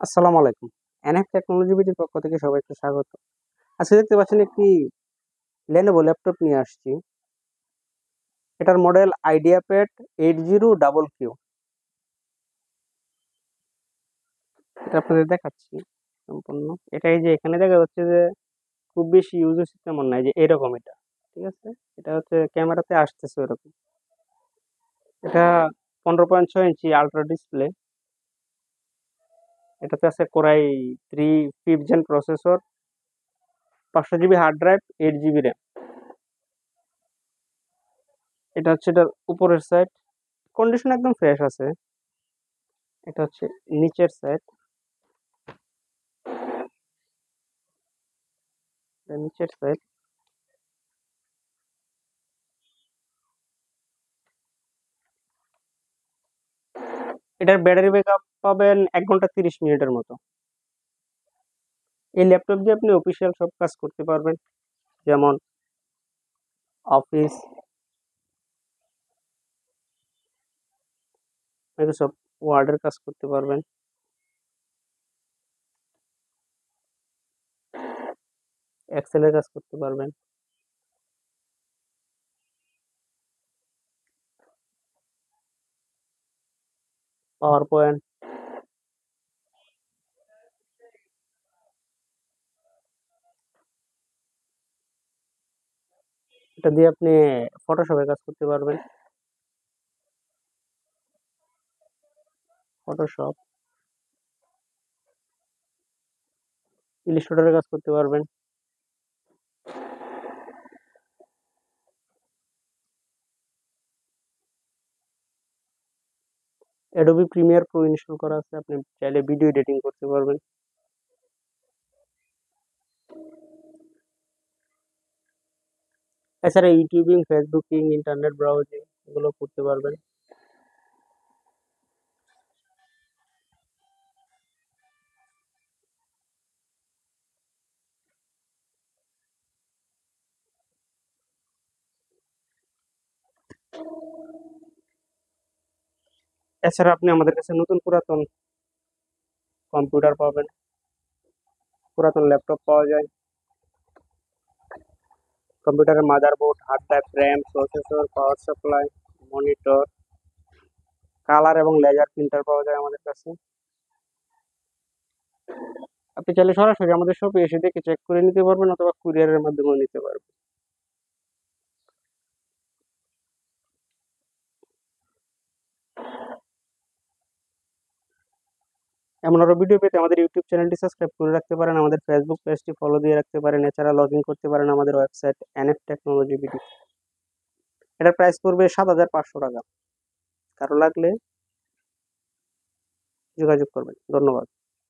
আসসালামু আলাইকুম। NF technology বিডির পক্ষ থেকে সবাইকে স্বাগত। আজকে দেখতে পাচ্ছেন একটি Lenovo ল্যাপটপ নিয়ে আসছি। এটার মডেল IdeaPad 80QQ। এটা আপনাদের দেখাচ্ছি সম্পূর্ণ। এটা এই যে এখানে দেখা যাচ্ছে যে খুব বেশি ইউজ হচ্ছে তেমন না, এই যে এরকম এটা। ঠিক আছে? এটা হচ্ছে ক্যামেরাতে আসতেছে এরকম। এটা 15.6 ইঞ্চি আল্ট্রা ডিসপ্লে। এটাতে আছে Core i3 5th gen processor, 500 GB hard drive, 8 GB RAM. এটা হচ্ছে এটার উপরের সাইড, কন্ডিশন একদম ফ্রেশ আছে। এটা হচ্ছে নিচের সাইড, নিচের সাইড। এটার ব্যাটারি ব্যাকআপ পাবেন 1 ঘন্টা 30 মিনিটের মতো। এই ল্যাপটপ দিয়ে আপনি অফিসিয়াল সব কাজ করতে পারবেন, যেমন অফিস, মাইক্রোসফট ওয়ার্ডের কাজ করতে পারবেন, এক্সেলের কাজ করতে পারবেন, পাওয়ার পয়েন্ট। এটা দিয়ে আপনি ফটোশপের কাজ করতে পারবেন, ফটোশপ, ইলিস্ট্রেটরের কাজ করতে পারবেন। অ্যাডোবি প্রিমিয়ার প্রো ইনস্টল করা আছে, আপনি চাইলে ভিডিও এডিটিং করতে পারবেন। এছাড়া ইউটিউবিং, ফেসবুকিং, ইন্টারনেট ব্রাউজিং এগুলো করতে পারবেন। এছাড়া আপনি আমাদের কাছে নতুন পুরাতন কম্পিউটার পাবেন, পুরাতন ল্যাপটপ পাওয়া যায়, কম্পিউটারের motherboard, hard drive, RAM, processor, power supply, monitor, colour এবং লেজার প্রিন্টার পাওয়া যায় আমাদের কাছে। আপনি চাইলে সরাসরি আমাদের শপে এসে দেখে চেক করে নিতে পারবেন, অথবা কুরিয়ারের মাধ্যমেও নিতে পারবেন। এমন আরো ভিডিও পেতে আমাদের ইউটিউব চ্যানেলটি সাবস্ক্রাইব করে রাখতে পারেন, আমাদের ফেসবুক পেজটি ফলো দিয়ে রাখতে পারেন। এছাড়া লগ ইন করতে পারেন আমাদের ওয়েবসাইট এনএফ টেকনোলজি বিডি। এটার প্রাইস পড়বে 7,500 টাকা। কারো লাগলে যোগাযোগ করবেন। ধন্যবাদ।